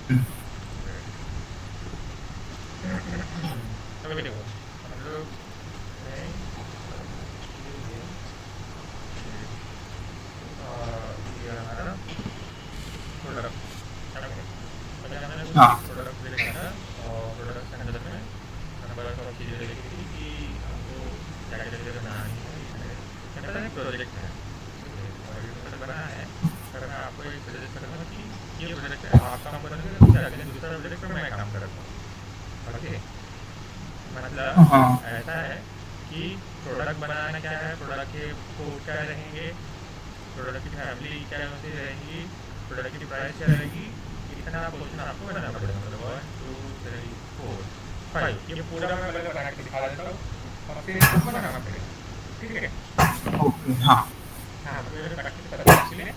अभी देखो हम लोग हैं, ये हमारा प्रोडक्ट पहले हमने कुछ हाँ प्रोडक्ट भी लिखा था और प्रोडक्ट के अंदर में नंबर ऑफ चीज़ें लिखी थी कि हमको क्या क्या चीज़ें बनानी है। मेरे पास एक प्रोजेक्ट है, ठीक है, और ये प्रोजेक्ट बना है। अगर मैं आपको एक सजेस्ट करूँगा कि ये प्रोजेक्ट है, आप काम करेंगे तो उससे अगले दूसरा प्रोजेक्ट पर मैं काम करता हूँ। ओके, हाँ। मतलब ऐसा है कि प्रोडक्ट बनाना क्या है, प्रोडक्ट के कोड क्या रहेंगे, प्रोडक्ट की फैमिली क्या उनसे रहेगी, प्रोडक्ट की प्राइस क्या रहेगी, इतना पोर्शन आपको बनाना पड़ेगा। मतलब 1 2 3 4 5, ये पूरा मैं पहले बना के दिखा देता हूँ और फिर आपको बनाना पड़ेगा। ठीक है। ओके। हाँ। हाँ, मतलब मेरे प्रैक्टिस करते हैं, इसलिए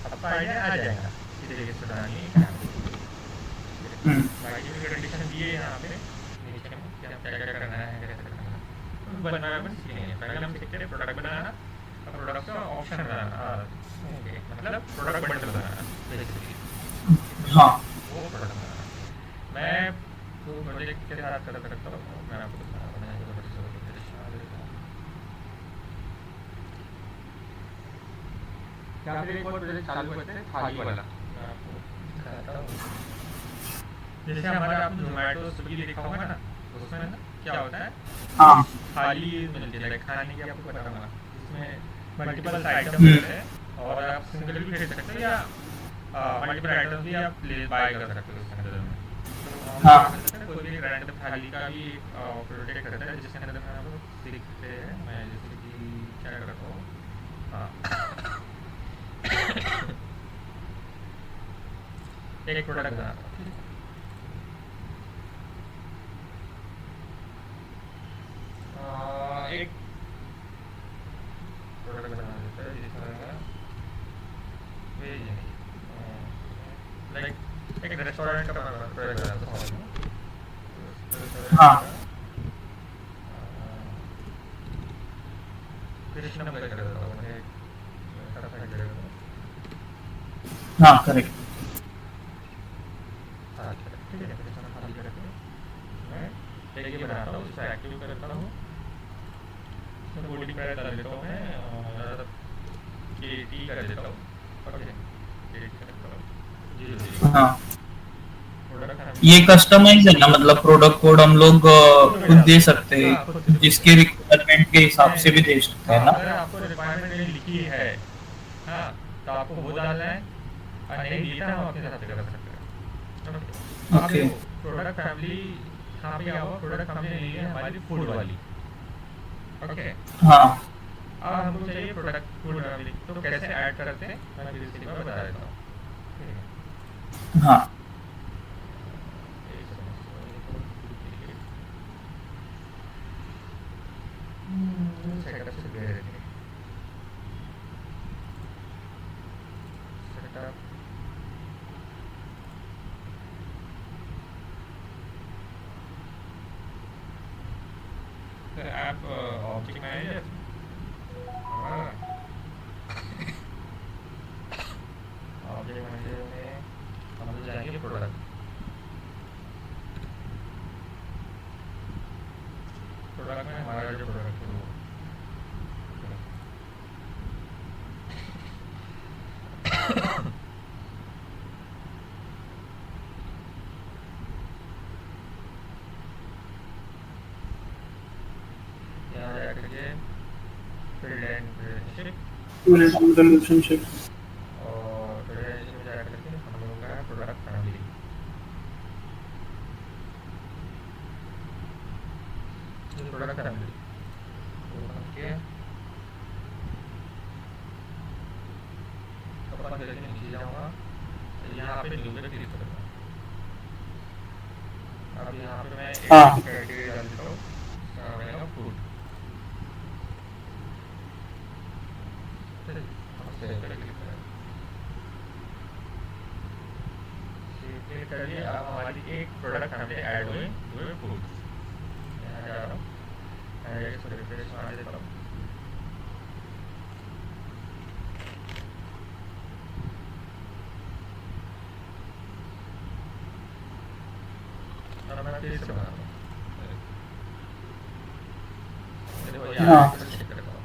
आपका आइडिया आ जाएगा कि तरीके से बनानी है क्या नहीं। ठीक है, हम्म। बाकी भी कंडीशन दिए हैं यहाँ पे नीचे में कि हम क्या क्या करना है, कैसे करना है। तो बनाना अपन सीखेंगे। पहले हम सीखते हैं प्रोडक्ट बनाना और प्रोडक्ट का ऑप्शन बनाना, ओके, मतलब प्रोडक्ट बंडल बनाना बेसिकली। ठीक है, हाँ। वो प्रोडक्ट बनाना मैं तो प्रोजेक्ट के साथ कर सकता हूँ। मैं आपको बता रहा हूँ, मैं आपको थोड़ी सी दिखा देता हूँ या फिर एक और प्रोजेक्ट चालू करते हैं थाली वाला। मैं आपको दिखाता हूँ। जैसे हमारे आपने जोमेटो स्विगी देखा होगा ना, उसमें ना क्या होता है कि हाँ। थाली मिलती है लाइक खाने की, आपको पता होगा, जिसमें मल्टीपल आइटम्स हम्म। रहते हैं और आप सिंगल भी खरीद सकते हो या मल्टीपल आइटम्स भी आप ले बाय कर सकते हो उसके अंदर में। तो हम लोग क्या हाँ। कर सकते हैं, कोई भी रैंडम थाली का भी एक प्रोजेक्ट करता है जिसके अंदर में हम लोग सीखते हैं। मैं जैसे कि क्या करता हूँ, हाँ, एक प्रोडक्ट बनाता हूँ, ठीक है। एक प्रोडक्ट बना देता है जिसका वेज नहीं, लाइक एक रेस्टोरेंट का प्रोडक्ट बनाता हूँ रेस्टोरेंट हाँ। का कृष्णम का कर देता हूँ, मैंने ऐसा था कर देता हूँ। हाँ करेक्ट। हाँ ठीक है, कृष्णम खाली करके मैं एक ये बनाता हूँ, इसे एक्टिव करता हूँ, इसमें कोडिंग प्राइस डाल देता हूँ मैं, के टी कर देता हूँ। ओके, के टी कर देता हूँ 0 0 हाँ। प्रोडक्ट ये फैमिली कस्टमाइज है ना, मतलब प्रोडक्ट कोड हम लोग खुद भी खुद डाल दे सकते हैं, सकते हाँ खुद से हैं, खुद से। जिसके रिक्वायरमेंट के हिसाब नहीं से भी नहीं, दे सकते हैं हाँ ना। अगर आपको रिक्वायरमेंट नहीं लिखी है, हाँ, तो आपको वो डालना है और नहीं दिया था हम अपने हिसाब से कर सकते हैं। ओके, अब ओके। देखो प्रोडक्ट फैमिली यहाँ पे क्या हुआ, प्रोडक्ट फैमिली नहीं है हमारी फूड वाली। ओके, हाँ। अब हमको चाहिए प्रोडक्ट फूड फैमिली, तो कैसे ऐड करते हैं मैं फिर इसी बार बता देता हूँ। ठीक है, हाँ। एक second, sorry for duplicate setup से गए थे, सेटअप ऐप ऑब्जेक्ट मैनेजर हमारा, ऑब्जेक्ट मैनेजर में हम लोग जाएंगे प्रोडक्ट, प्रोडक्ट में हमारा जो प्रोडक्ट है वो, यहाँ जा करके फील्ड एंड रिलेशनशिप, रिलेशनशिप। और रिलेशनशिप में जा करके हम लोगों का है प्रोडक्ट फैमिली। ये प्रोडक्ट फैमिली ओपन किया, ओपन करके नीचे जाऊँगा, यहाँ पे न्यू पे क्लिक करूँगा। अब यहाँ पे मैं एक हाँ। क्राइटेरिया डाल देता हूँ, इसका बनेगा फूड। ठीक है, और सेव पे क्लिक करें, सेव क्लिक करिए। अब हमारी एक प्रोडक्ट फैमिली ऐड हुई, वो है फूड। यहाँ जा रहा हूँ, मैं जाके इसको रिफ्रेश मार देता हूँ। मैं फिर से बना दूँ। देखो ये हाँ आया, इसको चेक करता हूँ।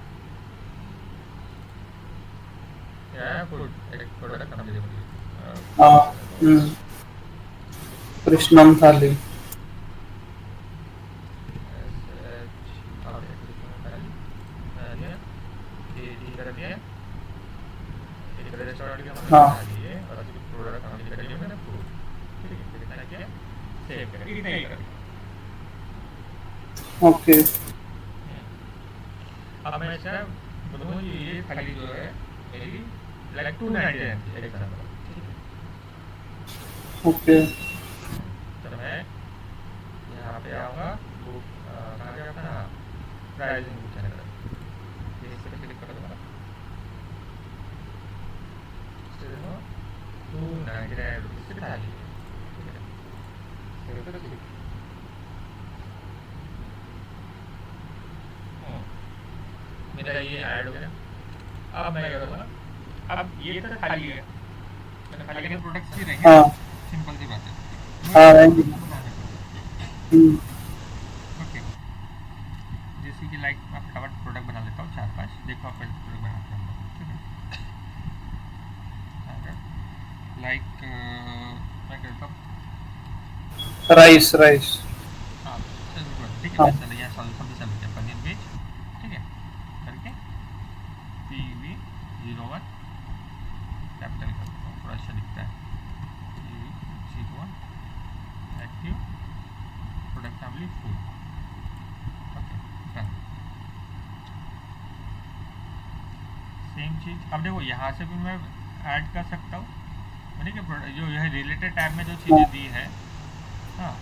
ये आया फूड, एक प्रोडक्ट नाम दे मुझे। हाँ। हम्म, कृष्णम थाली। ओके, कृष्ण थाली बना दिया, ये कर दिया। एक रेस्टोरेंट का नाम हाँ बना दिए और उसकी प्रोडक्ट नाम लिख दिया मैंने फूड। ठीक है, फिर इतना किया, सेव कर, इतना ही कर। ओके। अब मैं इसका बोलूँ ये थाली जो है मेरी लाइक 299 थी एग्जाम्पल। ठीक है, ओके। तो मैं यहाँ पे आऊँगा, बुक कहाँ गया अपना, प्राइसिंग बुक चैनल, ये इस पर क्लिक कर दूँगा। इससे 299 रुपीज़ की थाली है। ठीक है, सेव कर क्लिक। मेरा ये ऐड हो गया। अब मैं क्या करूँगा, अब ये तो खाली है, मैंने खाली के प्रोडक्ट्स भी रहेंगे ना, हाँ सिंपल सी बात है। हाँ, मैं रहेंगे। बनाने को, हम्म, ओके, जैसे कि लाइक मैं फटाफट प्रोडक्ट बना लेता हूँ 4-5। देखो आप कैसे प्रोडक्ट बनाते हैं हम लोग। ठीक है, लाइक मैं कहता हूँ, राइस राइस। हाँ चलो ठीक है, हाँ मैं चलो यहाँ सब्जी चालू किया, पनीर वेज। ठीक है, करके PV01 कैपिटल कर देता हूँ, थोड़ा अच्छा दिखता है। PV01 active product family food. Okay, done. Same चीज़ अब देखो, यहाँ से भी मैं ऐड कर सकता हूँ, यानी कि जो यह रिलेटेड टैब में जो हाँ। चीज़ें दी है, हाँ,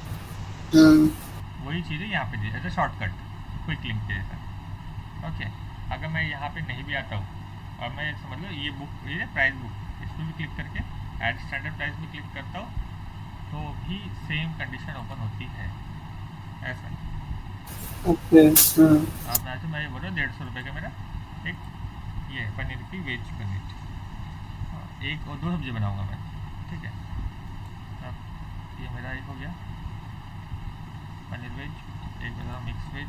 हम्म, वही चीज़ें यहाँ पे दी as a shortcut, quick link के जैसा। ओके, अगर मैं यहाँ पे नहीं भी आता हूँ और मैं समझ लो ये बुक, ये प्राइस बुक, इस पर भी क्लिक करके ऐड स्टैंडर्ड प्राइस भी क्लिक करता हूँ, तो भी सेम कंडीशन ओपन होती है, ऐसा। ओके। अब मैं ये बोल रहा हूँ 150 रुपये का मेरा एक ये पनीर की वेज पनीर, एक और 2 सब्जी बनाऊँगा मैं। ठीक है, अब ये मेरा एक हो गया पनीर वेज, एक बता mix veg.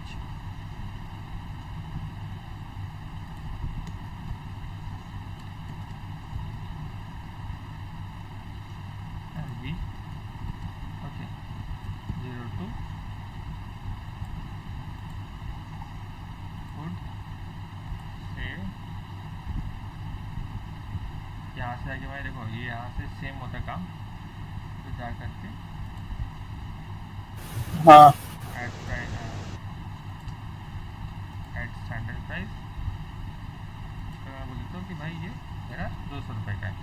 B, okay, 02 food, save. यहाँ से आके मैं देखो, ये यहाँ से सेम होता काम, तो जा करके हाँ add price, add standard price, तो मैं बोल देता हूँ कि भाई ये मेरा 200 रुपये का है,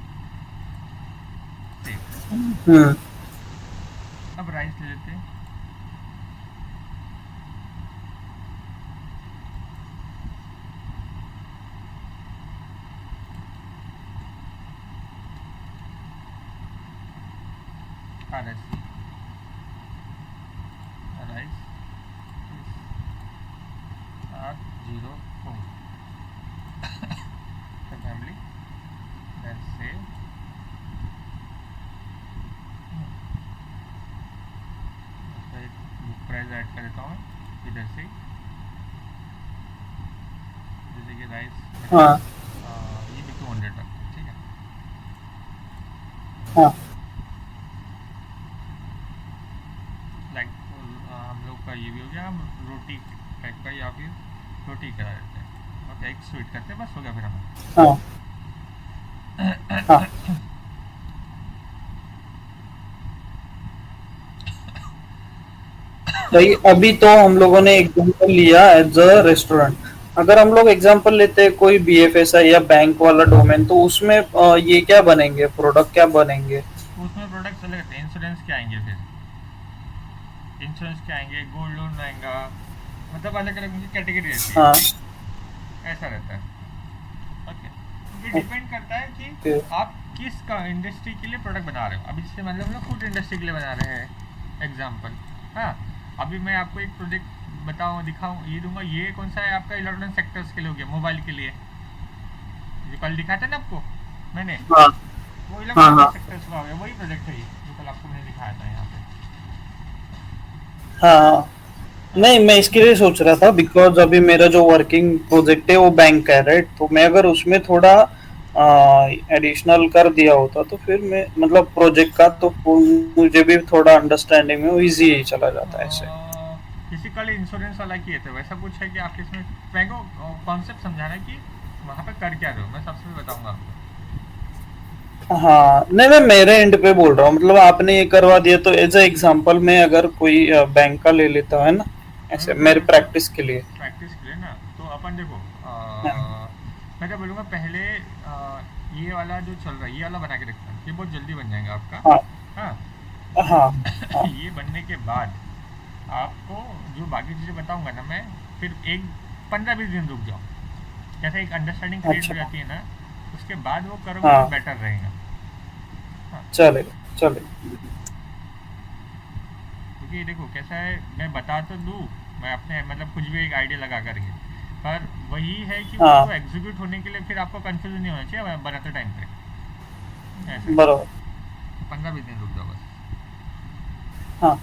सेव। हम्म, अब राइस ले लेते हैं, RSC rice R04 family, then save. उसका एक बुक प्राइस ऐड कर देता हूँ इधर से, जैसे कि राइस मेरा हाँ ये भी 200 तक। ठीक है, हाँ। लाइक हम लोग का ये भी हो गया, हम रोटी टाइप का या फिर रोटी करा देते हैं। ओके, एक स्वीट करते हैं, बस हो गया फिर हाँ हाँ। सही, अभी तो हम लोगों ने एग्जांपल लिया एज अ रेस्टोरेंट। अगर हम लोग एग्जांपल लेते हैं कोई बीएफएसआई या बैंक वाला डोमेन, तो उसमें ये क्या बनेंगे, प्रोडक्ट क्या बनेंगे? उसमें प्रोडक्ट चले जाते हैं, इंश्योरेंस के आएंगे, फिर इंश्योरेंस के आएंगे, गोल्ड लोन आएगा, मतलब अलग अलग उनकी कैटेगरी रहती है, हाँ। ऐसा रहता है। ओके, ये डिपेंड करता है कि ओके। आप किस का इंडस्ट्री के लिए प्रोडक्ट बना रहे हो। अभी जैसे मतलब हम लोग फूड इंडस्ट्री के लिए बना रहे हैं एग्जाम्पल, हाँ, अभी मैं आपको एक प्रोजेक्ट बताऊँ, दिखाऊँ, ये दूंगा, ये कौन सा है आपका, इलेक्ट्रॉनिक सेक्टर्स के लिए हो गया, मोबाइल के लिए, जो कल दिखा था ना आपको मैंने, हाँ वो हाँ हाँ। इलेक्ट्रॉनिक सेक्टर्स का हो गया, वही प्रोजेक्ट है ये, जो कल आपको मैंने दिखाया था यहाँ पे। हाँ, नहीं हाँ मैं इसके लिए सोच रहा था बिकॉज अभी मेरा जो वर्किंग प्रोजेक्ट है वो बैंक का है, राइट? तो मैं अगर उसमें थोड़ा एडिशनल कर दिया होता तो फिर मैं मतलब प्रोजेक्ट का तो मुझे भी थोड़ा अंडरस्टैंडिंग में वो इजी ही चला जाता है ऐसे। फिजिकल इंश्योरेंस वाला किए थे वैसा कुछ है कि आप इसमें मेरे को कॉन्सेप्ट समझाना है कि वहाँ पे कर क्या रहे हो, मैं सबसे भी बताऊंगा आपको। हाँ, नहीं मैं मेरे एंड पे बोल रहा हूँ, मतलब आपने ये करवा दिया तो एज ए एग्जांपल मैं अगर कोई बैंक का ले लेता है ना, ऐसे मेरे तो प्रैक्टिस के लिए। प्रैक्टिस के लिए ना तो अपन देखो हाँ मैं क्या बोलूँगा पहले ये वाला जो चल रहा है ये वाला बना के रखना, ये बहुत जल्दी बन जाएगा आपका। हाँ हाँ। हाँ हाँ ये बनने के बाद आपको जो बाकी चीज़ें बताऊंगा ना मैं, फिर एक 15-20 दिन रुक जाओ, जैसे एक अंडरस्टैंडिंग क्रिएट हो अच्छा जाती है ना, उसके बाद वो करोगे तो हाँ बेटर रहेगा। हाँ। चलेगा चलेगा। क्योंकि देखो कैसा है, मैं बता तो दूँ, मैं अपने मतलब कुछ भी एक आइडिया लगा करके, पर वही है कि उसको हाँ एग्जीक्यूट होने के लिए फिर आपको कंफ्यूजन नहीं होना चाहिए बनाते टाइम पे, ऐसा है। बराबर। 15-20 दिन रुक जाओ बस। हाँ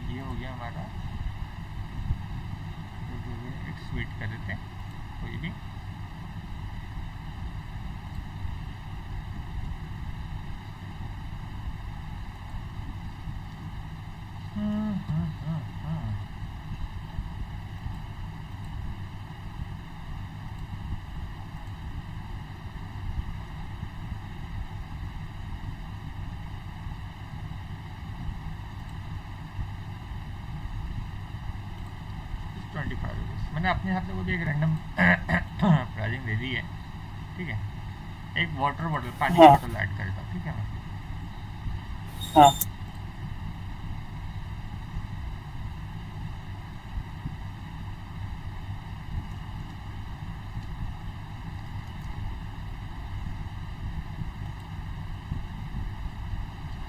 ये हो गया हमारा, एक स्वीट कर देते हैं कोई भी। हम्म, हम्म, हम्म, हम्म। ₹25 मैंने अपने हाथ से वो भी एक रैंडम प्राइजिंग दे दी है। ठीक है। एक वाटर बॉटल, पानी की हाँ बोतल ऐड कर देता हूँ, ठीक है मैं। हाँ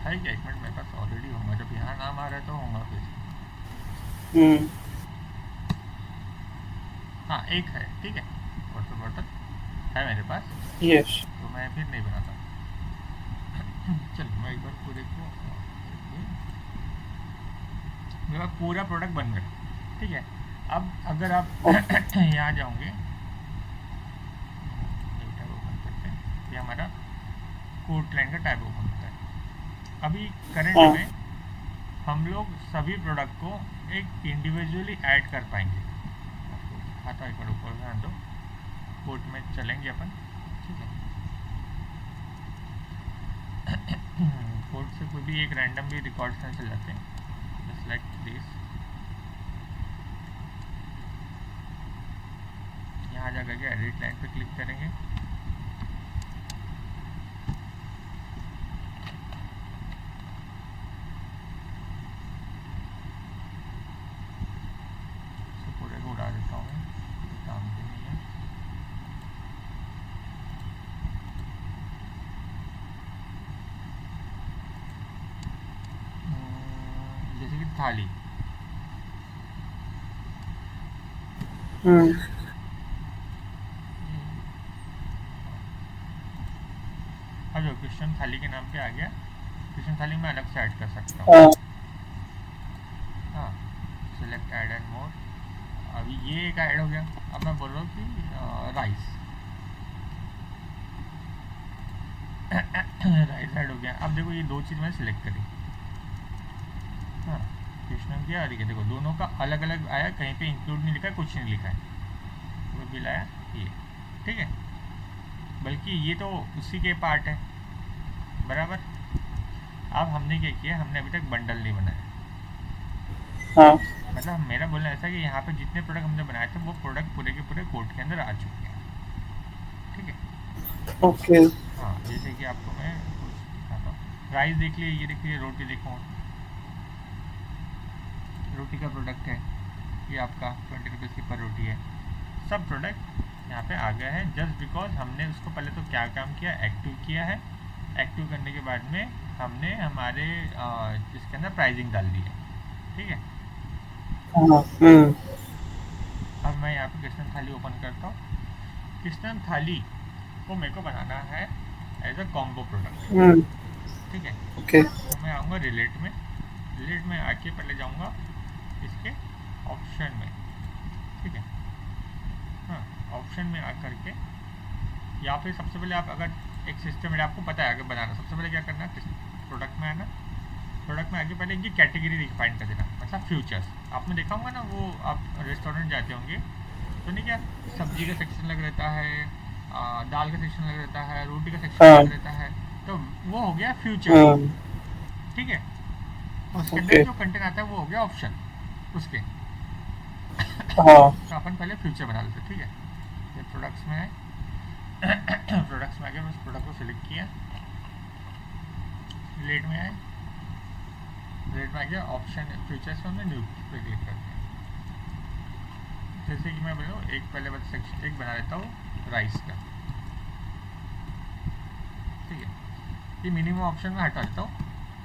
है क्या, 1 मिनट मेरे पास ऑलरेडी होगा, जब यहाँ नाम आ रहा है तो होगा फिर। हम्म हाँ एक है, ठीक है, वाटर बॉटल है मेरे पास, यस तो मैं फिर नहीं बनाता। चल मैं एक बार पूरे को मेरे पास पूरा प्रोडक्ट बन गया, ठीक है। अब अगर आप ओके यहाँ जाओगे, ये टैब ओपन करते हैं, ये हमारा कोट लाइन का टैब ओपन होता है। अभी करंट हाँ में हम लोग सभी प्रोडक्ट को एक इंडिविजुअली ऐड कर पाएंगे। आपको खाता एक बार ऊपर ध्यान दो, कोर्ट में चलेंगे अपन, ठीक है। कोर्ट से कोई भी एक रैंडम भी रिकॉर्ड से चल जाते हैं, जस्ट लाइक दिस। यहाँ जा करके एडिट लाइन पे क्लिक करेंगे, इसको पूरे को उड़ा देता हूँ मैं, कोई काम भी नहीं है। जैसे कि थाली, हम्म अब जो क्रिश्चियन थाली के नाम पे आ गया, क्रिश्चियन थाली में अलग से ऐड कर सकता हूँ। हाँ हाँ, सिलेक्ट ऐड एंड मोर, अभी ये एक ऐड हो गया। अब मैं बोल रहा हूँ कि राइस राइस ऐड हो गया। अब देखो ये दो चीज़ मैंने सिलेक्ट करी, हाँ, कृष्ण किया, और ये देखो दोनों का अलग अलग आया, कहीं पे इंक्लूड नहीं लिखा है, कुछ नहीं लिखा है, वो भी लाया ये, ठीक है। बल्कि ये तो उसी के पार्ट है, बराबर। अब हमने क्या किया, हमने अभी तक बंडल नहीं बनाया, हाँ मतलब मेरा बोलना ऐसा है कि यहाँ पे जितने प्रोडक्ट हमने बनाए थे वो प्रोडक्ट पूरे के पूरे कोड के अंदर आ चुके हैं, ठीक है। ओके हाँ, जैसे कि आपको मैं कुछ दिखाता हूँ, राइस देख लिए, ये देखिए, रोटी देखो, रोटी का प्रोडक्ट है ये आपका, ₹20 की पर रोटी है। सब प्रोडक्ट यहाँ पे आ गया है, जस्ट बिकॉज हमने उसको पहले तो क्या काम किया, एक्टिव किया है। एक्टिव करने के बाद में हमने हमारे इसके अंदर प्राइसिंग डाल दी है, ठीक है। हाँ अब मैं यहाँ पे कृष्णन थाली ओपन करता हूँ। कृष्णन थाली को मेरे को बनाना है एज अ कॉम्बो प्रोडक्ट, हम्म ठीक है। ओके तो मैं आऊँगा रिलेट में, रिलेट में आके पहले जाऊँगा इसके ऑप्शन में, ठीक है। हाँ, ऑप्शन में आकर के या फिर सबसे पहले आप अगर एक सिस्टम आपको पता है आगे बनाना, सबसे पहले क्या करना है, प्रोडक्ट में आना, प्रोडक्ट में आके पहले इनकी कैटेगरी डिफाइन कर देना, मतलब फ्यूचर्स। आपने देखा होगा ना, वो आप रेस्टोरेंट जाते होंगे तो नहीं क्या, सब्जी का सेक्शन लग रहता है, दाल का सेक्शन लग रहता है, रोटी का सेक्शन हाँ लग रहता है, तो वो हो गया फ्यूचर, ठीक है। उसके अंदर ओके जो कंटेंट आता है वो हो गया ऑप्शन उसके। हाँ तो अपन पहले फ्यूचर बना लेते, ठीक है। ये प्रोडक्ट्स में है, प्रोडक्ट्स में आ गया, उस प्रोडक्ट को सिलेक्ट किया, रिलेट में आए, रिलेट में आ गया ऑप्शन फ्यूचर्स में हमने न्यू पे क्लिक करते हैं। जैसे कि मैं बोलूँ एक पहले बस सेक्शन एक बना लेता हूँ राइस का, ठीक है। ये मिनिमम ऑप्शन में हटा देता हूँ,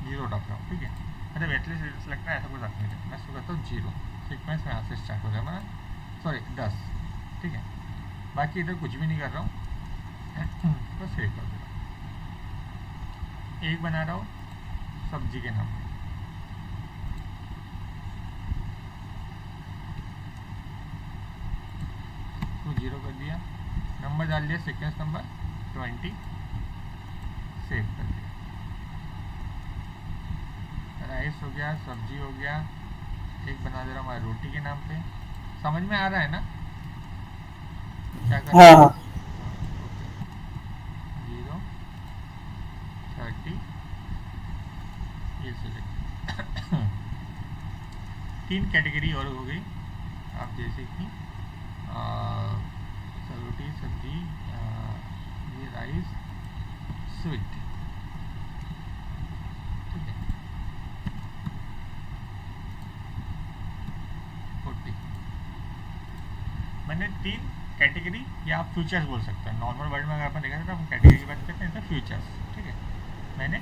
जीरो रख रहा हूँ, ठीक है। मतलब एटलीस्ट सेलेक्ट है, ऐसा कुछ रखने दें, मैं इसको करता हूँ जीरो, सीक्वेंस में यहाँ से स्टार्ट हो रहा है हमारा, सॉरी 10, ठीक है। बाकी इधर कुछ भी नहीं कर रहा हूँ, बस सेव कर दे रहा हूँ। एक बना रहा हूँ सब्जी के नाम पे, तो जीरो कर दिया, नंबर डाल दिया, सीक्वेंस नंबर 20, सेव कर दिया। राइस हो गया, सब्जी हो गया, एक बना दे रहा हूँ मैं रोटी के नाम पे। समझ में आ रहा है ना क्या करना हाँ है? हाँ ओके, 0, 30, ये सिलेक्ट। 3 कैटेगरी और हो गई, आप जैसे कि रोटी, सब्जी, ये राइस, स्वीट, ठीक है। 40 मैंने 3 कैटेगरी, या आप फ्यूचर्स बोल सकते हैं, नॉर्मल वर्ड में अगर अपन देखा जाए तो हम कैटेगरी की बात करते हैं तो फ्यूचर्स, ठीक है। मैंने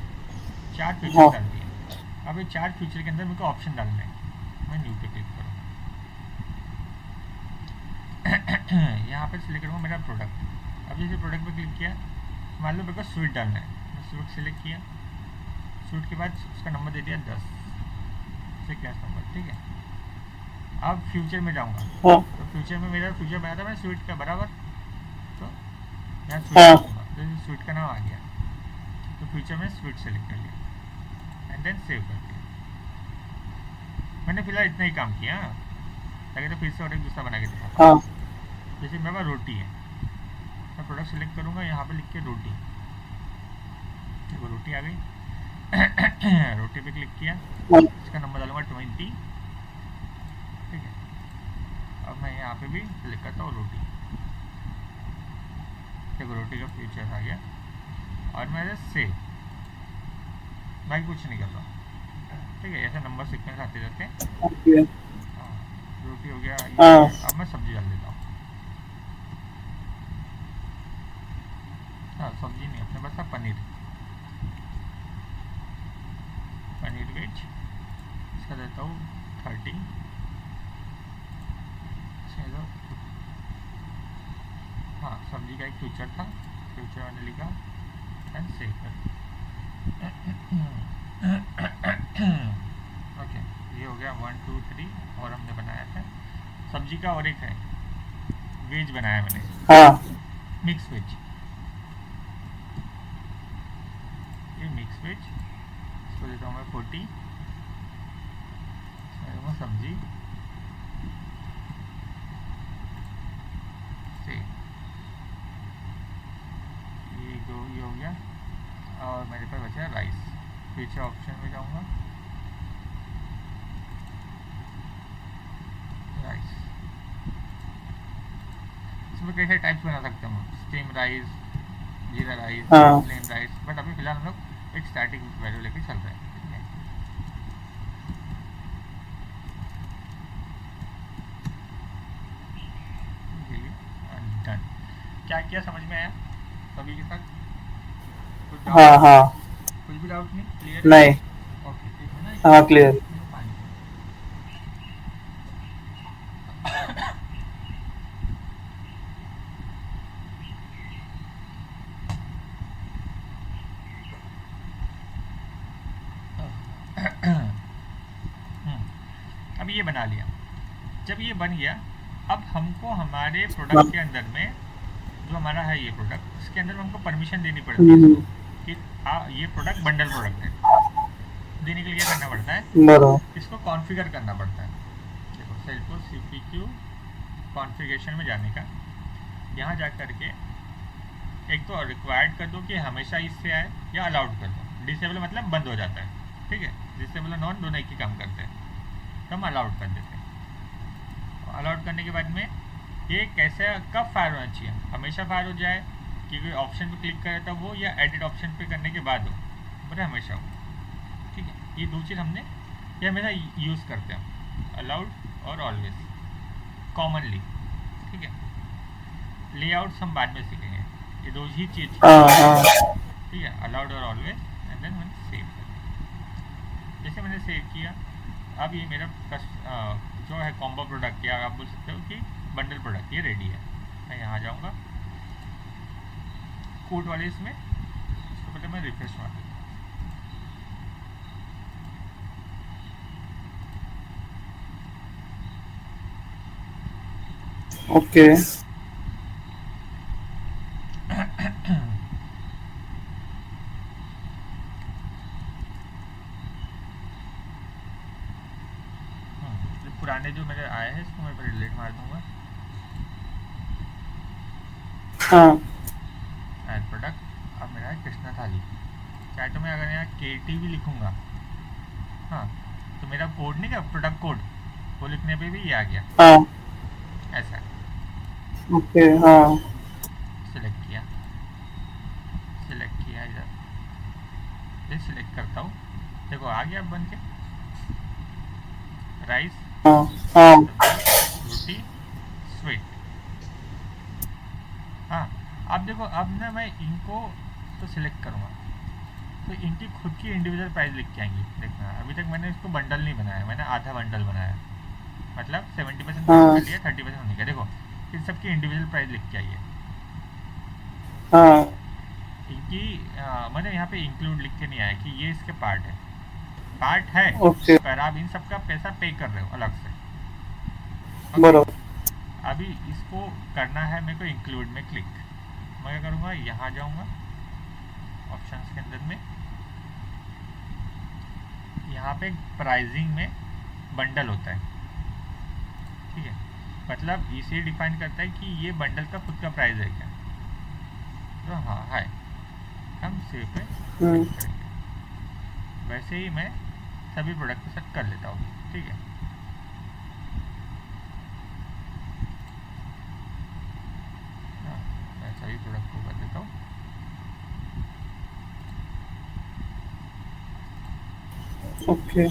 4 हाँ फ्यूचर्स डाल दिए। अब ये 4 फ्यूचर के अंदर मेरे को ऑप्शन डालना है, मैं न्यू पे क्लिक करूँगा। यहाँ पे सिलेक्ट करूँगा मेरा प्रोडक्ट। अब जैसे प्रोडक्ट पे क्लिक किया, मान लो मेरे को स्वीट डालना है, मैं स्वीट सिलेक्ट किया, स्वीट के बाद उसका नंबर दे दिया 10, सीक्वेंस नंबर, ठीक है। अब फ्यूचर में जाऊँगा, हाँ तो फ्यूचर में मेरा फ्यूचर बनाया था मैंने स्वीट का बराबर, तो यहाँ स्वीट हाँ लिखूँगा, तो स्वीट का नाम आ गया, तो फ्यूचर में स्वीट सेलेक्ट कर लिया एंड देन सेव कर दिया। मैंने फिलहाल इतना ही काम किया, लगे तो फिर से और एक दूसरा बना के दिखाता हूँ। हाँ जैसे मेरे पास रोटी है, मैं प्रोडक्ट सेलेक्ट करूँगा, यहाँ पे लिख के रोटी, देखो रोटी आ गई। रोटी पे क्लिक किया, हाँ इसका नंबर डालूंगा 20, ठीक है। अब मैं यहाँ पे भी क्लिक करता हूँ रोटी, देखो रोटी का फीचर आ गया, और मैं सेव, मैं कुछ नहीं कर रहा, ठीक है। ऐसे नंबर सीक्वेंस आते रहते हैं। ओके हाँ, रोटी हो गया, ये हो हाँ गया। अब मैं सब्जी डाल देता हूँ, हाँ सब्जी नहीं, अपने पास था पनीर, पनीर वेज, इसका देता हूँ 30, चलो। हाँ, सब्जी का एक फ्यूचर था, फ्यूचर मैंने लिखा एंड सेव कर। ओके, ये हो गया 1 2 3, और हमने बनाया था सब्जी का, और एक है वेज बनाया मैंने, हाँ मिक्स वेज, ये मिक्स वेज, इसको देता हूँ मैं 40, इसमें दूँगा सब्जी, सेव, ये हो गया। और मेरे पास बचा राइस, पीछे ऑप्शन में जाऊँगा, राइस, इसमें कई सारे टाइप्स बना सकते हैं हम, स्टीम राइस, जीरा राइस, हाँ प्लेन राइस, बट अभी फिलहाल हम लोग एक स्टार्टिंग वैल्यू लेके चल रहे हैं, ठीक है। डन। क्या क्या समझ में आया सभी के साथ? कुछ डाउट? हाँ हाँ कुछ भी डाउट नहीं, क्लियर है? नहीं ओके, एक मिनट, हाँ क्लियर पानी। ये बना लिया। जब ये बन गया, अब हमको हमारे प्रोडक्ट के अंदर में जो हमारा है ये प्रोडक्ट, इसके अंदर में हमको परमिशन देनी पड़ती है इसको कि ये प्रोडक्ट बंडल प्रोडक्ट है। देने के लिए क्या करना पड़ता है, बराबर। इसको कॉन्फ़िगर करना पड़ता है। देखो सेल्टोस CPQ कॉन्फ़िगरेशन में जाने का, यहाँ जा कर के एक तो रिक्वायर्ड कर दो कि हमेशा इससे आए, या अलाउड कर दो। डिसेबल मतलब बंद हो जाता है, ठीक है। डिसेबल और नॉन दोनों एक ही काम करते हैं, तो हम अलाउड कर देते हैं। अलाउड करने के बाद में ये कैसे कब फायर होना चाहिए, हमेशा फायर हो जाए कि कोई ऑप्शन पे क्लिक करे तब हो, या एडिट ऑप्शन पे करने के बाद हो, बट हमेशा हो, ठीक है। ये दो चीज़ हमने ये हमेशा यूज़ करते हैं, अलाउड और ऑलवेज कॉमनली, ठीक है। लेआउट्स हम बाद में सीखेंगे, ये दो ही चीज़, ठीक है, अलाउड और ऑलवेज। एंड देन मैंने सेव कर दिया। जैसे मैंने सेव किया, अब ये मेरा जो है कॉम्बो प्रोडक्ट, या आप बोल सकते हो कि बंडल प्रोडक्ट, ये रेडी है। मैं यहाँ जाऊँगा कोड वाले इसमें, इसको पहले मैं रिफ्रेश मार दूँ। ओके। पुराने जो मेरे आए हैं इसको मैं पहले डिलीट मार दूंगा। हाँ। ऐड प्रोडक्ट, अब मेरा है कृष्णा थाली। चैट में अगर यहाँ KT भी लिखूंगा, हाँ, तो मेरा कोड नहीं क्या, प्रोडक्ट कोड, वो लिखने पे भी ये आ गया। हाँ। ऐसा ओके। हाँ। सिलेक्ट किया इधर, ये सिलेक्ट करता हूँ, देखो आ गया अब बन के राइस, हाँ। हाँ। रोटी, स्वीट। हाँ, अब देखो, अब ना मैं इनको तो सिलेक्ट करूँगा तो इनकी खुद की इंडिविजुअल प्राइस लिख के आएंगी। देखना, अभी तक मैंने इसको बंडल नहीं बनाया, मैंने आधा बंडल बनाया, मतलब 70% कर लिया, 30% होने का। देखो इन सबकी इंडिविजुअल प्राइस लिख के आई है। हाँ। इनकी मैंने यहाँ पे इंक्लूड लिख के नहीं आया कि ये इसके पार्ट है, ओके। पर आप इन सबका पैसा पे कर रहे हो अलग से। बराबर। अभी इसको करना है मेरे को इंक्लूड में क्लिक। मैं क्या करूँगा, यहाँ जाऊँगा ऑप्शंस के अंदर में, यहाँ पे प्राइसिंग में बंडल होता है, ठीक है। मतलब इसे डिफाइन करता है कि ये बंडल का खुद का प्राइस है क्या, तो हाँ है, हम सेव पे क्लिक करेंगे। वैसे ही मैं सभी प्रोडक्ट के साथ कर लेता हूँ, ठीक है। मैं सभी प्रोडक्ट को कर देता हूँ। ओके।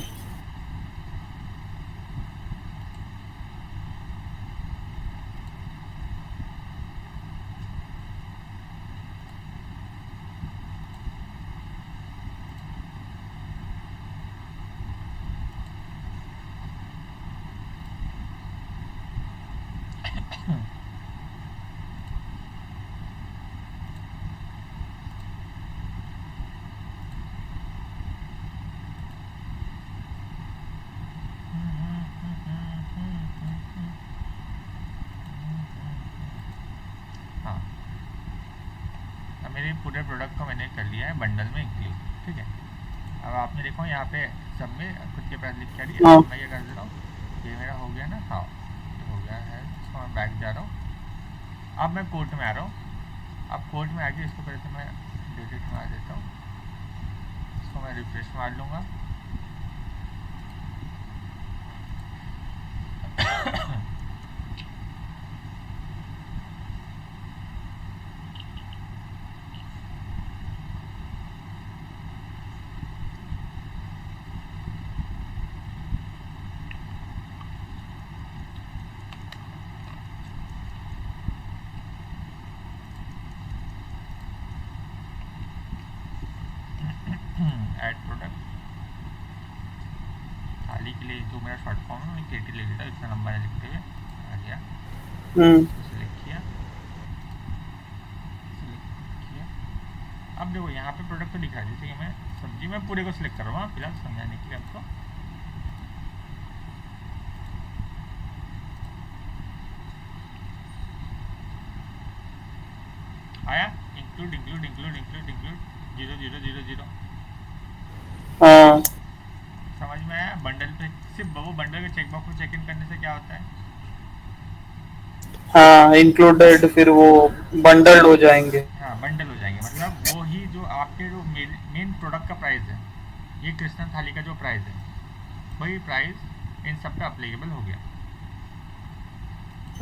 हाँ, अब मेरे पूरे प्रोडक्ट को मैंने कर लिया है बंडल में इंक्लूड, ठीक है। अब आपने देखो यहाँ पे सब में खुद के प्राइस लिख के आ रही है। हाँ। मैं ये कर दे रहा हूँ, ये मेरा हो गया ना, हाँ ये हो गया है। इसको मैं बैक जा रहा हूँ, अब मैं कोर्ट में आ रहा हूँ। अब कोर्ट में आके इसको पहले से मैं डिलीट मार देता हूँ, इसको मैं रिफ्रेश मार लूँगा। ऐड प्रोडक्ट थाली के लिए जो मेरा शॉर्ट फॉर्म है मैं KT ले लेता हूँ, इतना लंबा है लिखते हुए आ गया। सिलेक्ट किया। अब देखो यहाँ पे प्रोडक्ट तो दिखा है, जैसे कि मैं सब्जी में पूरे को सिलेक्ट कर रहा हूँ फिलहाल समझाने के लिए आपको। Include include include include include 0 0 0 0। हाँ समझ में आया? बंडल पे सिर्फ वो बंडल के चेकबॉक्स को चेक इन करने से क्या होता है? हाँ इंक्लूडेड, फिर वो बंडल्ड हो जाएंगे। हाँ, बंडल हो जाएंगे, मतलब वो ही जो आपके जो मेन प्रोडक्ट का प्राइस है, ये कृष्णा थाली का जो प्राइस है, वही प्राइस इन सब पे अप्लीकेबल हो गया।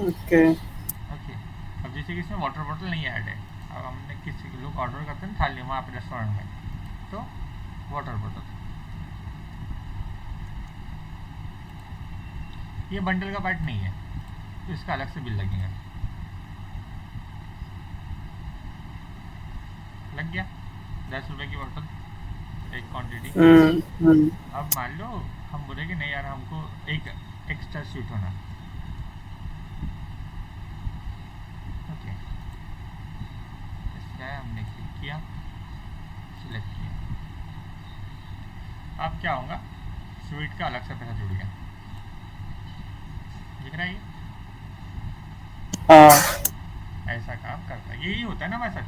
ओके। ओके। अब जैसे कि इसमें वाटर बॉटल नहीं ऐड है, अब हमने किसी लोग ऑर्डर करते हैं थाली वहाँ पे रेस्टोरेंट में, तो वाटर बॉटल, ये बंडल का पार्ट नहीं है, तो इसका अलग से बिल लगेगा। लग गया? 10 रुपये की बॉटल, एक क्वांटिटी। हम्म। अब मान लो हम बोले कि नहीं यार, हमको एक एक्स्ट्रा स्वीट होना। ओके, इसका हमने क्लिक किया, सिलेक्ट किया। अब क्या होगा, स्वीट का अलग से पैसा जुड़ गया। दिख रहा है ये? हाँ ऐसा काम करता है, यही होता है ना हमारे साथ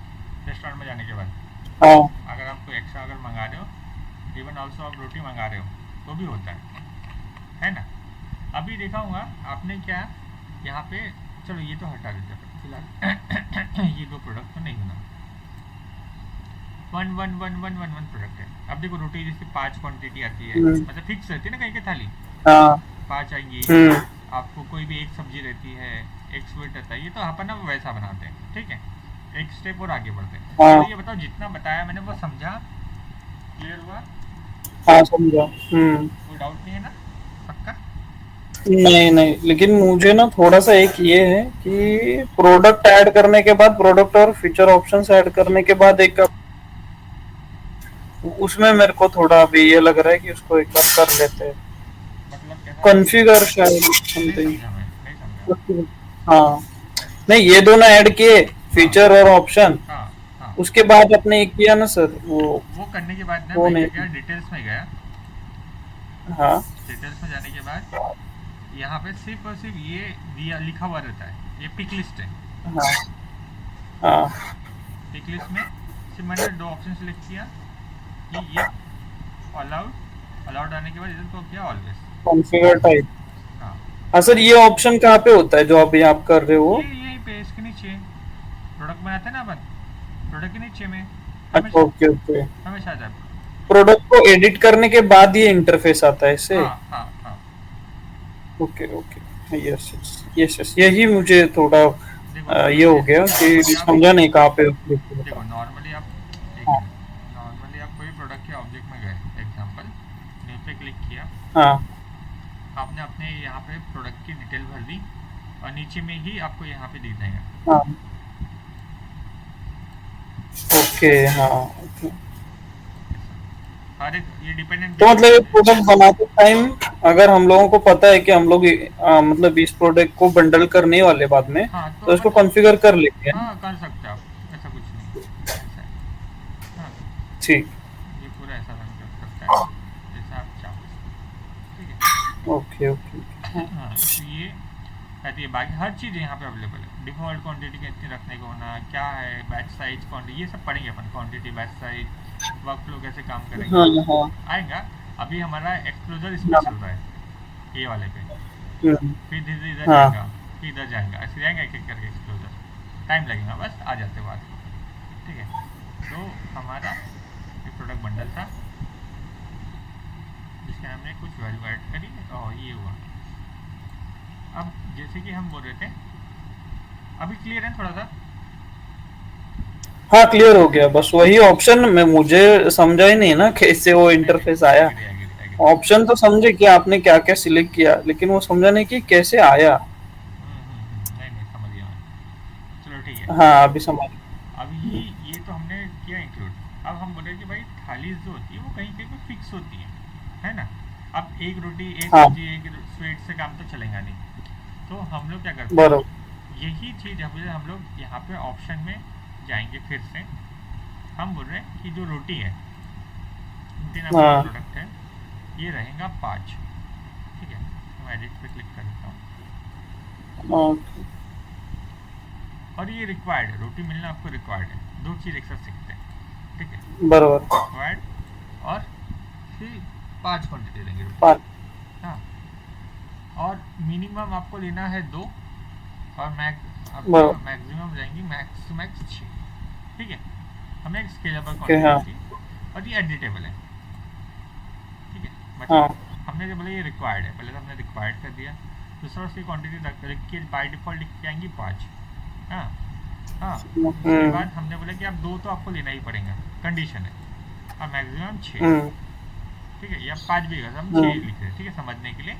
रेस्टोरेंट में जाने के बाद। हाँ। अगर आप कोई एक्स्ट्रा अगर मंगा रहे हो, इवन ऑल्सो आप रोटी मंगा रहे हो, तो भी होता है ना? अभी देखा होगा आपने क्या, यहाँ पे, चलो ये तो हटा देते हैं फिलहाल। ये दो प्रोडक्ट तो नहीं होना, one one one one one one product है। अब देखो रोटी जैसे 5 क्वांटिटी आती है, हम्म, मतलब फिक्स रहती है ना कहीं की थाली, हाँ। 5 आएंगी। हम्म। आपको कोई भी एक सब्जी रहती है, एक स्वीट रहता है, ये तो अपन ना वैसा बनाते हैं, ठीक है? एक स्टेप और आगे बढ़ते हैं। हाँ तो ये बताओ, जितना बताया मैंने वो समझा? क्लियर हुआ? हाँ समझा। कोई डाउट नहीं है ना? पक्का? नहीं नहीं, लेकिन मुझे ना थोड़ा सा एक ये है कि प्रोडक्ट ऐड करने के बाद, प्रोडक्ट और फीचर ऑप्शंस ऐड करने के बाद एक, उसमें मेरे को थोड़ा अभी ये लग रहा है कि उसको एक बार कर लेते हैं, मतलब कैसा? कॉन्फ़िगर शायद नहीं समथिंग। समझा मैं, नहीं समझा। हाँ, नहीं ये दोनों ऐड किए, हाँ फीचर और ऑप्शन। हाँ हाँ। उसके बाद अपने एक किया ना सर वो वो करने के बाद ना वो मैं क्या नहीं। किया, डिटेल्स में गया। हाँ डिटेल्स में जाने के बाद यहाँ पे सिर्फ और सिर्फ ये दिया लिखा हुआ रहता है, ये पिक लिस्ट है। हाँ हाँ। पिक लिस्ट में सिर्फ मैंने दो ऑप्शन सेलेक्ट किया, कि ये अलाउड, अलाउड आने के बाद इधर को किया ऑलवेज। Configure type. हाँ, हाँ सर, ये ऑप्शन कहाँ पे होता है जो अभी आप कर रहे हो? ये यहीं पे इसके नीचे प्रोडक्ट बनाते हैं ना अपन, प्रोडक्ट के नीचे में अच्छा, हमेशा, ओके ओके। हमेशा आ जाता है। प्रोडक्ट को एडिट करने के बाद ये इंटरफेस आता है इससे। हाँ हाँ हाँ। Okay okay, yes yes yes yes, यही मुझे थोड़ा देखो देखो ये हो ये गया कि नॉर्मली आप, समझा नहीं कहाँ पे click देखो होता है। नॉर्मली आप, एक हाँ मिनट, नॉर्मली आप कोई प्रोडक्ट के ऑब्जेक्ट में गए, एग्जांपल न्यू पे क्लिक किया, हाँ आपने अपने यहाँ पे प्रोडक्ट की डिटेल भर दी, और नीचे में ही आपको यहाँ पे दिख जाएगा। हाँ। ओके हाँ ओके। हर एक ये डिपेंडेंट तो भी मतलब ये करता है। प्रोडक्ट बनाते टाइम अगर हम लोगों को पता है कि हम लोग मतलब इस प्रोडक्ट को बंडल करने वाले बाद में, हाँ तो तो इसको अपन, कॉन्फ़िगर कर लेंगे। हाँ कर सकते हो आप, ऐसा कुछ नहीं है, ऐसा है। हाँ, ठीक। ये पूरा ऐसा रन कर सकता है जैसा आप चाहो, ठीक है? Okay okay. हाँ, तो ये कहती है, बाकी हर चीज़ यहाँ पे अवेलेबल है। डिफ़ॉल्ट क्वांटिटी कितनी रखने को होना, क्या है बैच साइज, क्वांटिटी, ये सब पढ़ेंगे अपन, quantity, batch size, workflow कैसे काम हाँ करेंगे, हाँ। आएगा। अभी हमारा एक्सक्लूजर इस पे चल रहा है, ये वाले पे। हम्म, फिर धीरे धीरे इधर हाँ जाएगा, फिर इधर जाएगा, ऐसे जाएंगे एक एक करके एक्सक्लूजर। टाइम लगेगा, बस आ जाते बाद, ठीक है? तो हमारा एक प्रोडक्ट बंडल था, जिसके हमने कुछ वैल्यू ऐड करी, और ये हुआ। अब जैसे कि हम बोल रहे थे, अभी क्लियर है थोड़ा सा? हाँ क्लियर हो गया, बस वही ऑप्शन में मुझे समझा ही नहीं ना कैसे वो नहीं नहीं, इंटरफेस आया। Agree agree agree. ऑप्शन तो समझे कि आपने क्या क्या सिलेक्ट किया, लेकिन वो समझा नहीं कि कैसे आया। नहीं नहीं, समझ गया मैं। चलो ठीक है। हाँ अभी समझ। अब ये तो हमने किया इंक्लूड। अब हम बोले कि भाई थाली जो होती है वो कहीं कहीं पे फिक्स होती है ना? अब एक रोटी, एक हाँ सब्जी, एक स्वीट से काम तो चलेगा नहीं। तो हम लोग क्या करते हैं, बरोबर। यही चीज़ हम लोग यहाँ पे ऑप्शन में जाएंगे फिर से। हम बोल रहे हैं कि जो रोटी है, इंडियन आपका जो हाँ प्रोडक्ट है, ये रहेगा 5, ठीक है? मैं एडिट पे क्लिक करता हूँ। हाँ, और ये रिक्वायर्ड है, रोटी मिलना आपको रिक्वायर्ड है, दो चीज़ एक साथ सीखते हैं, ठीक है, बरोबर रिक्वायर्ड और फिर 5 क्वांटिटी देंगे रोटी, पाँच हाँ, और मिनिमम आपको लेना है 2 और आपका बरोबर मैक्सिमम जाएंगी मैक्स टू मैक्स 6, ठीक है, हमें एक स्केलेबल ओके हाँ क्वांटिटी चाहिए और ये एडिटेबल है, ठीक है, हाँ मतलब हमने जो बोला ये रिक्वायर्ड है, पहले तो हमने रिक्वायर्ड कर दिया, दूसरा उसकी क्वांटिटी रख के बाई डिफ़ॉल्ट लिख के आएंगी 5, हाँ हाँ, उसके बाद हमने बोला कि आप 2 तो आपको लेना ही पड़ेगा, कंडीशन है, और मैक्सिमम 6, हम्म ठीक है, या 5 भी हम 6 हम्म लिख रहे हैं, ठीक है, समझने के लिए,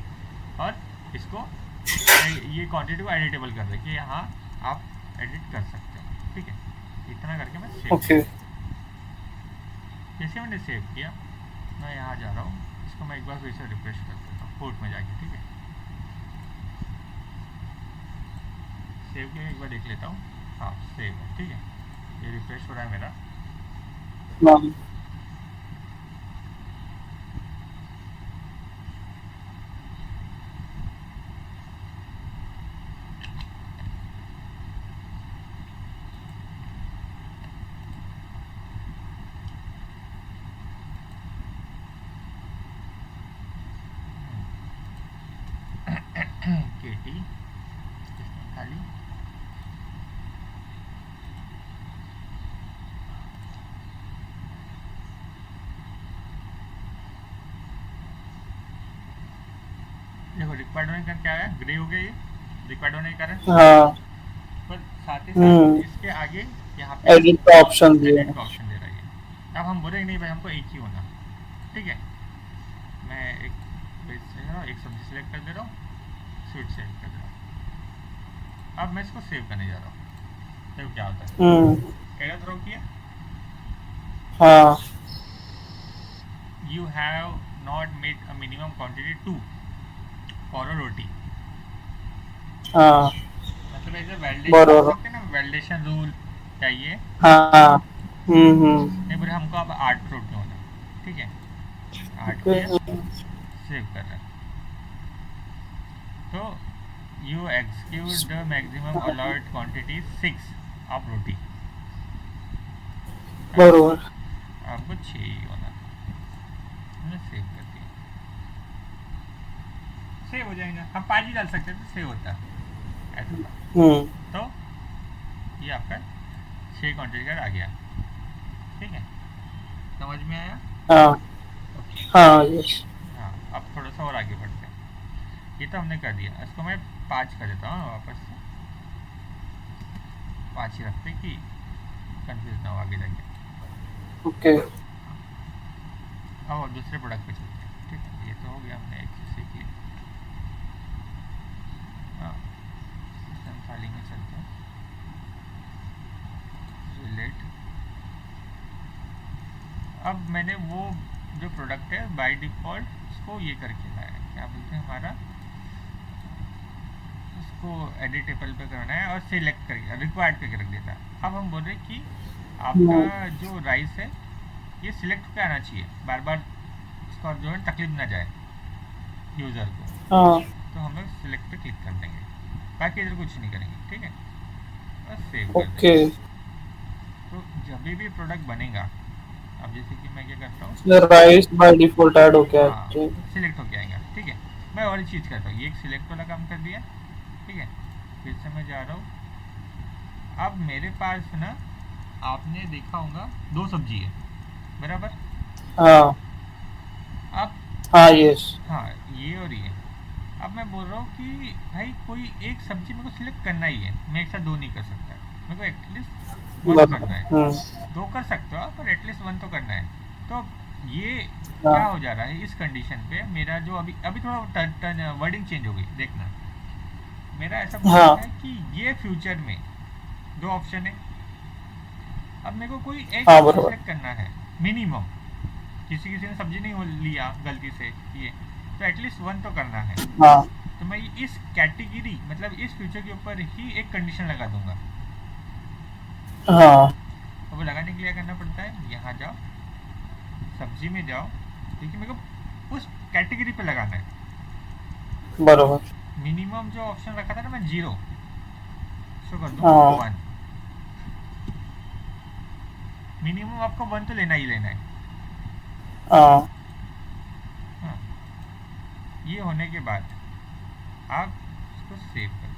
और इसको ये क्वांटिटी को एडिटेबल कर रहे हैं कि हाँ आप एडिट कर सकते हो, ठीक है, इतना करके मैं सेव कर ओके दूँ। जैसे मैंने सेव किया, मैं यहाँ जा रहा हूँ, इसको मैं एक बार फिर से रिफ्रेश कर देता हूँ पोर्ट में जाके, ठीक है, सेव किया, एक बार देख लेता हूँ, हाँ सेव है, ठीक है, ये रिफ्रेश हो रहा है मेरा, हाँ केटी इसमें खाली, देखो रिक्वायर्ड होने का क्या है, ग्रे हो गया ये रिक्वायर्ड होने के कारण, हाँ पर साथ ही साथ इसके आगे यहाँ पे एडिट का ऑप्शन दिया एडिट है का ऑप्शन दे रहा है, अब हम बोलेंगे नहीं भाई हमको एक ही होना, ठीक है, मैं एक पेज से एक सब्जी सेलेक्ट कर दे रहा हूँ, स्वीट सेलेक्ट कर दे रहा हूँ, अब मैं इसको सेव करने जा रहा हूँ, सेव क्या होता है, एरर थ्रो किया, हाँ you have not made a minimum quantity 2 for a roti, हाँ मतलब ऐसे वैलिडेशन बोल बरोबर सकते हैं ना, वैलिडेशन रूल चाहिए, हाँ नहीं बोले हमको अब 8 रोटी होना, ठीक है, 8 ओके किया, सेव कर रहा है, तो you execute the maximum allowed quantity 6 of roti, हाँ, बरोबर आपको 6 ही होना, हमने सेव कर दिया, सेव हो जाएगा, हम 5 ही डाल सकते थे, सेव होता ऐसा था, हम्म तो ये आपका 6 क्वांटिटी का आ गया, ठीक है, समझ में आया, हाँ ओके, हाँ यस हाँ, अब थोड़ा सा और आगे बढ़ते हैं, ये तो हमने कर दिया, इसको मैं 5 कर देता हूँ वापस से, 5 ही रखते कि कंफ्यूज ना हो आगे जाके, ओके अब दूसरे प्रोडक्ट पे चलते हैं, ठीक है, ये तो हो गया, हमने एक चीज़ सीख ली, हाँ, हम खाली में चलते हैं, रिलेट, अब मैंने वो जो प्रोडक्ट है बाय डिफ़ॉल्ट उसको ये करके लाया है, क्या बोलते हैं हमारा, उसको एडिटेबल पे करना है और सिलेक्ट करके रिक्वायर्ड करके रख देता है, अब हम बोल रहे हैं कि आपका जो राइस है ये सिलेक्ट पे आना चाहिए, बार बार इसका जो है तकलीफ ना जाए यूज़र को, हाँ तो हम लोग सिलेक्ट पे क्लिक कर देंगे, बाकी इधर कुछ नहीं करेंगे, ठीक है, बस सेव कर ओके देंगे, तो जब भी प्रोडक्ट बनेगा, अब जैसे कि मैं क्या करता हूँ, राइस बाय डिफॉल्ट ऐड हो गया हाँ है सिलेक्ट होके आएगा, ठीक है, मैं और एक चीज़ करता हूँ, ये एक सिलेक्ट वाला काम कर दिया, ठीक है, फिर से मैं जा रहा हूँ, अब मेरे पास ना आपने देखा होगा 2 सब्जी है, बराबर, हाँ अब हाँ यस हाँ ये और ये, अब मैं बोल रहा हूँ कि भाई कोई एक सब्जी मेरे को सिलेक्ट करना ही है, मैं एक साथ 2 नहीं कर सकता, मेरे को एटलीस्ट 1 करना है, 2 कर सकते हो पर एटलीस्ट 1 तो करना है, तो ये क्या हाँ हो जा रहा है इस कंडीशन पे, मेरा जो अभी अभी थोड़ा वर्डिंग चेंज हो गई, देखना, मेरा ऐसा बोल हाँ रहा है कि ये फ्यूचर में 2 ऑप्शन है, अब मेरे को कोई एक हाँ सब्जी बरोबर सेलेक्ट करना है मिनिमम, किसी किसी ने सब्जी नहीं लिया गलती से ये, तो एटलीस्ट 1 तो करना है, हाँ तो मैं इस कैटेगरी मतलब इस फ्यूचर के ऊपर ही एक कंडीशन लगा दूंगा, हाँ तो वो लगाने के लिए क्या करना पड़ता है, यहाँ जाओ सब्जी में जाओ, देखिए मेरे को उस कैटेगरी पे लगाना है, बरोबर मिनिमम जो ऑप्शन रखा था ना मैं 0, इसको कर दूँ हाँ 1, मिनिमम आपको 1 तो लेना ही लेना है। हाँ। हाँ, ये होने के बाद आप इसको सेव कर दो।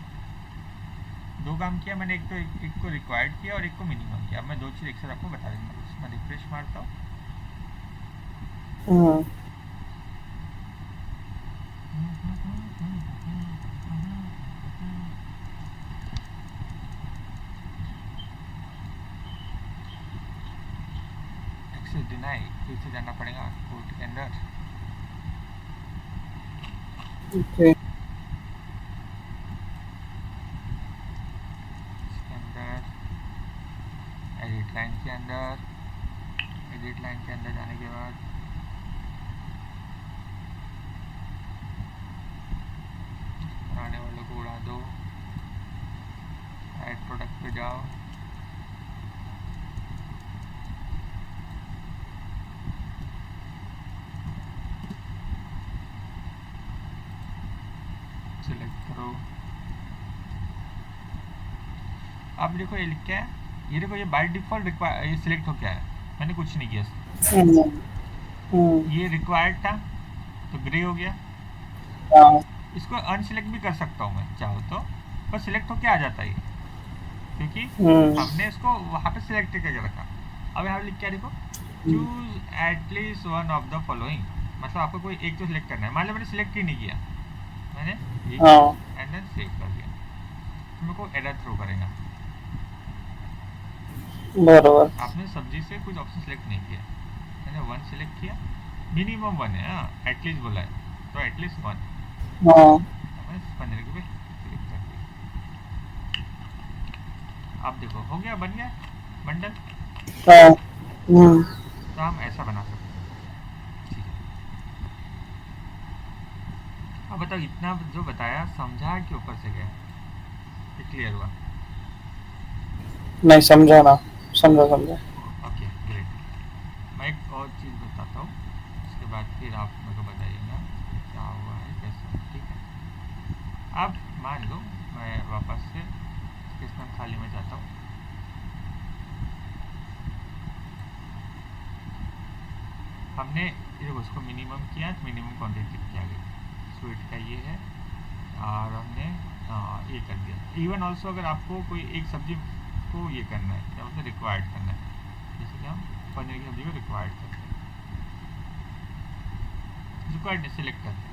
दो काम किया मैंने, एक को रिक्वायर्ड किया और एक को मिनिमम किया। अब मैं दो चीज़ एक साथ आपको बता दूंगा। इसमें रिफ्रेश मारता हूँ। हम्म। एक्सेस डिनाई, फिर से जाना पड़ेगा कोर्ट के अंदर। ओके। इसके अंदर एडिट लाइन के अंदर, एडिट लाइन के अंदर जाने के बाद पुराने वालों को उड़ा दो, ऐड प्रोडक्ट पे जाओ, सिलेक्ट करो। अब देखो ये लिख क्या है, ये देखो ये बाय डिफ़ॉल्ट ये सिलेक्ट हो क्या है, मैंने कुछ नहीं किया। हम्म। हम्म। ये रिक्वायर्ड था तो ग्रे हो गया। हाँ। इसको अनसिलेक्ट भी कर सकता हूँ मैं चाहो तो, पर सिलेक्ट होके आ जाता है ये, क्योंकि हम्म। हमने इसको वहाँ पे सिलेक्ट करके रखा। अब यहाँ लिख क्या देखो, choose at least one of the following, मतलब आपको कोई एक तो सिलेक्ट करना है। मान लो मैंने सिलेक्ट ही नहीं किया, मैंने ये किया हाँ। एंड देन सेव कर दिया, तो मेरे को एरर थ्रो करेगा। बराबर। आपने सब्जी से कुछ ऑप्शन सिलेक्ट नहीं किया, मैंने वन सिलेक्ट किया, मिनिमम वन है, हाँ एटलीस्ट बोला है तो एटलीस्ट वन, हाँ। मैंने पनीर के सिलेक्ट कर दिया। आप देखो हो गया, बन गया बंडल। हाँ। हम्म। तो हम ऐसा बना सकते हैं, ठीक है। अब बताओ इतना जो बताया समझा कि ऊपर से गया, ये क्लियर हुआ? नहीं समझा ना। समझा समझा। Okay great. मैं एक और चीज़ बताता हूँ, उसके बाद फिर आप मेरे को बताइएगा कि क्या हुआ है कैसा है, ठीक है। अब मान लो मैं वापस से स्पेसमैन खाली में जाता हूँ, हमने ये उसको मिनिमम किया तो मिनिमम क्वांटिटी किया गई, स्वीट का ये है, और हमने ये कर दिया। इवन ऑल्सो अगर आपको कोई एक सब्जी को ये करना है, क्या बोलते हैं, रिक्वायर्ड करना है, जैसे कि हम पनीर की सब्जी को रिक्वायर्ड करते हैं, रिक्वायर्ड सिलेक्ट करते हैं।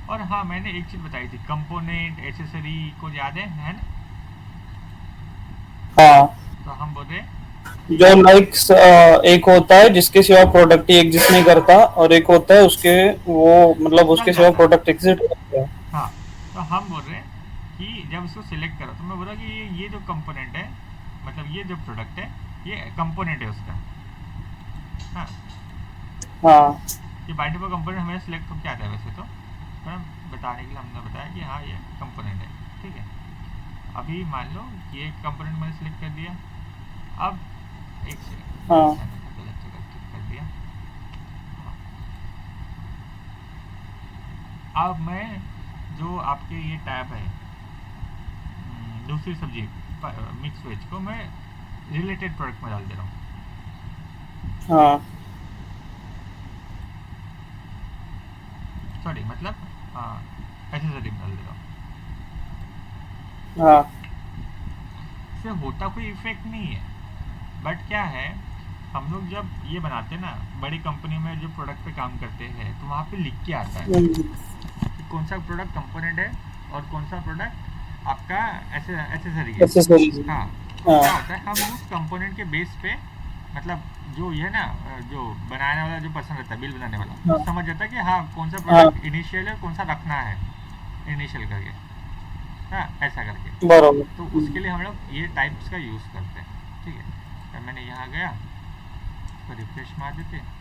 और हाँ मैंने एक चीज़ बताई थी, कंपोनेंट एसेसरी को याद है ना? हाँ। तो हम बोल रहे जो लाइक एक होता है जिसके सिवा प्रोडक्ट ही एग्जिस्ट नहीं करता, और एक होता है उसके वो मतलब चल उसके सिवा जाता है। प्रोडक्ट एग्जिस्ट करता है। हाँ, तो हम बोल रहे हैं कि जब इसको सिलेक्ट करो, तो मैं बोल रहा कि ये जो कंपोनेंट है, मतलब ये जो प्रोडक्ट है, ये कंपोनेंट है उसका। हाँ, हाँ। ये बाय डिफॉल्ट कंपोनेंट हमें सिलेक्ट होकर आता है वैसे तो, पर बताने के लिए हमने बताया कि हाँ ये कंपोनेंट है, ठीक है। अभी मान लो ये कंपोनेंट मैंने सिलेक्ट कर दिया। अब एक सेकंड, हाँ। मैंने गलत जगह क्लिक कर दिया। हाँ, अब मैं जो आपके ये टैब है, दूसरी सब्जी मिक्स वेज को मैं रिलेटेड प्रोडक्ट में डाल दे रहा हूँ। हाँ। सॉरी मतलब एसेसरी में डाल दे रहा हूँ। हाँ। इससे होता कोई इफेक्ट नहीं है, बट क्या है, हम लोग जब ये बनाते हैं ना बड़ी कंपनी में जो प्रोडक्ट पे काम करते हैं, तो वहाँ पे लिख के आता है कि कौन सा प्रोडक्ट कंपोनेंट है और कौन सा प्रोडक्ट आपका एसेसरी है। एक्सेसरीज। हाँ, तो हाँ। क्या होता है, हम उस कंपोनेंट के बेस पे, मतलब जो ये ना जो बनाने वाला जो पर्सन रहता है, बिल बनाने वाला, वो हाँ। समझ जाता है कि हाँ कौन सा हाँ। प्रोडक्ट इनिशियल है और कौन सा रखना है इनिशियल करके, हाँ ऐसा करके। बराबर। तो उसके लिए हम लोग ये टाइप्स का यूज़ करते हैं, ठीक है। जब मैंने यहाँ गया तो रिफ्रेश मार देते हैं,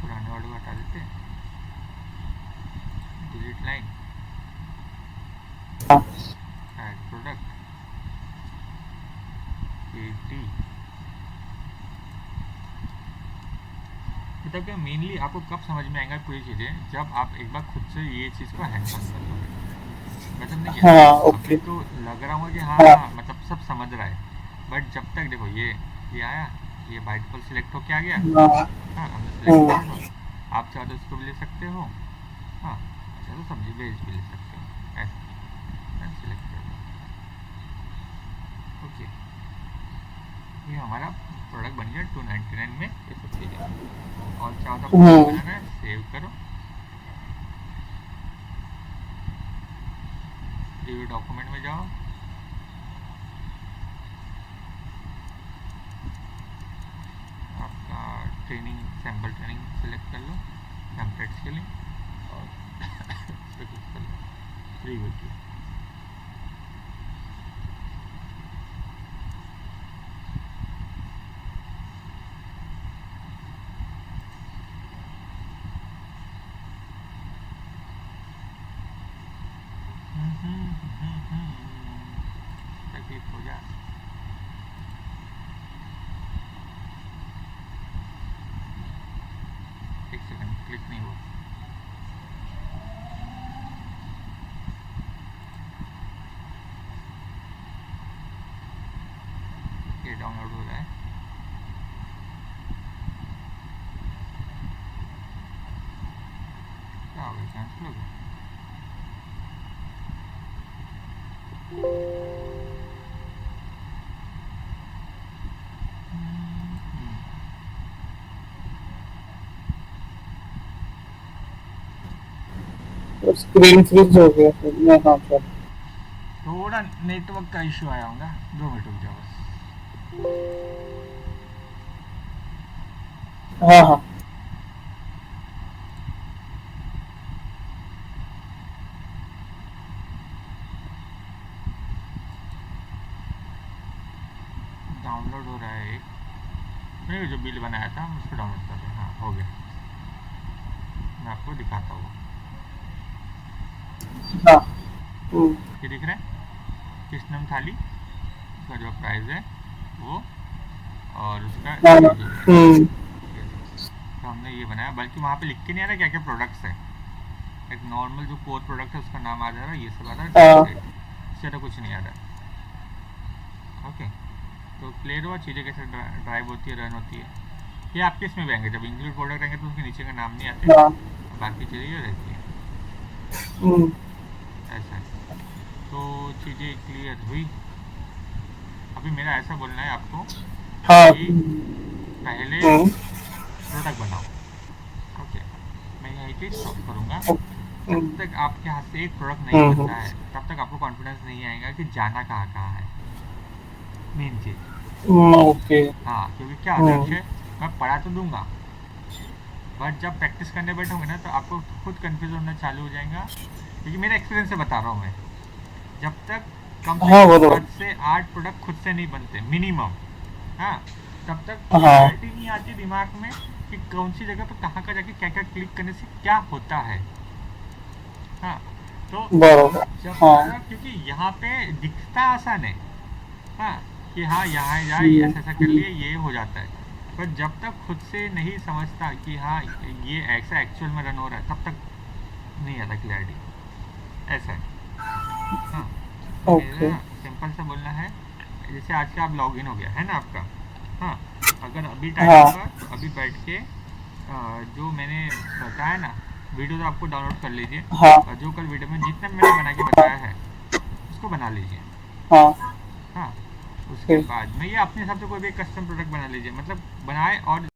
पुराने वाले को हटा देते हैं, डिलीट लाइन, हाँ ऐड प्रोडक्ट एटी। मतलब कि मेनली आपको कब समझ में आएगा पूरी चीज़ें, जब आप एक बार खुद से ये चीज़ को हैंड्स ऑन कर लोगे। मतलब देखिए, हाँ अभी ओके तो लग रहा होगा कि हाँ हाँ मतलब सब समझ रहा है, बट जब तक देखो ये आया, ये बाय डिफ़ॉल्ट सिलेक्ट होके आ गया। हाँ हाँ, हमने सिलेक्ट हम्म, कर लो। आप चाहो तो इसको भी ले सकते हो। हाँ, अच्छा तो सब्जी वेज भी ले सकते हो, ऐसे सिलेक्ट कर लो। ओके, ये हमारा प्रोडक्ट बन गया 299 में ये सब चीज़ें। और चाहो तो आपको सेव हम्म, बनाना है, सेव करो, रिव्यू डॉक्यूमेंट में जाओ, आपका ट्रेनिंग सैम्पल ट्रेनिंग सेलेक्ट कर लो टेम्पलेट्स के लिए, और इस पर क्लिक कर लो रिव्यू की। क्लिक हो जा। एक सेकंड, क्लिक नहीं हुआ। ये डाउनलोड हो रहा है। क्या हो गया, कैंसिल हो गया? तो स्क्रीन फ्रीज हो गया फिर मैं हाँ सर थोड़ा नेटवर्क का इशू आया होगा, 2 मिनट रुक जाओ बस। हाँ हाँ डाउनलोड हो रहा है एक, मैंने जो बिल बनाया था हम उसको डाउनलोड कर रहे हैं। हाँ हो गया, मैं आपको दिखाता हूँ। हाँ हम्म, ये दिख रहा है कृष्णम थाली का जो प्राइस है वो, और उसका हाँ ये जो है, हम्म, ये तो हमने ये बनाया, बल्कि वहाँ पे लिख के नहीं आ रहा क्या क्या प्रोडक्ट्स है। एक नॉर्मल जो कोर प्रोडक्ट है उसका नाम आ जा रहा है, ये सब आ रहा है, हाँ टेम्पलेट, इससे ज़्यादा कुछ नहीं आ रहा है। ओके, तो क्लियर हुआ चीज़ें कैसे ड्राइव होती है, रन होती है। ये आपके इसमें भी आएंगे, जब इंक्लूड प्रोडक्ट आएंगे तो उसके नीचे का नाम नहीं आते, हाँ बाकी चीज़ें ये रहती हैं। हम्म, ऐसा है, तो चीज़ें क्लियर हुई। अभी मेरा ऐसा बोलना है आपको हाँ कि पहले हम्म, प्रोडक्ट बनाओ। ओके, मैं यहीं पे स्टॉप करूँगा। जब हम्म, तक आपके हाथ से एक प्रोडक्ट नहीं हम्म, बनता है तब तक आपको कॉन्फिडेंस नहीं आएगा कि जाना कहाँ कहाँ है, मेन चीज़। ओके हाँ, क्योंकि क्या होता है हम्म, अक्षय, मैं पढ़ा तो दूंगा, बट जब प्रैक्टिस करने बैठोगे ना तो आपको खुद कंफ्यूज होना चालू हो जाएगा, क्योंकि मेरा एक्सपीरियंस से बता रहा हूँ मैं। जब तक कम से हाँ कम बरोबर 7 से 8 प्रोडक्ट खुद से नहीं बनते मिनिमम, हाँ, तब तक हाँ क्लैरिटी नहीं आती दिमाग में कि कौन सी जगह पर कहाँ का जाके क्या क्या क्लिक करने से क्या होता है। हाँ, तो बरोबर जब हाँ तक, क्योंकि यहाँ पे दिखता आसान है, हाँ, कि हाँ यहाँ जाए हम्म, ऐसा ऐसा कर लिए ये हो जाता है, पर जब तक खुद से नहीं समझता कि हाँ ये ऐसा एक्चुअल में रन हो रहा है, तब तक नहीं आता क्लैरिटी। ऐसा है। हाँ, तो ओके मेरा सिंपल सा बोलना है, जैसे आज का आप लॉगिन हो गया है ना आपका। हाँ, अगर अभी टाइम हाँ होगा तो अभी बैठ के जो मैंने बताया ना, वीडियो तो आपको डाउनलोड कर लीजिए, हाँ और जो कल वीडियो में जितना मैंने बना के बताया है उसको बना लीजिए। हाँ हाँ, उसके ओके बाद में ये अपने हिसाब से कोई भी कस्टम प्रोडक्ट बना लीजिए, मतलब बनाए और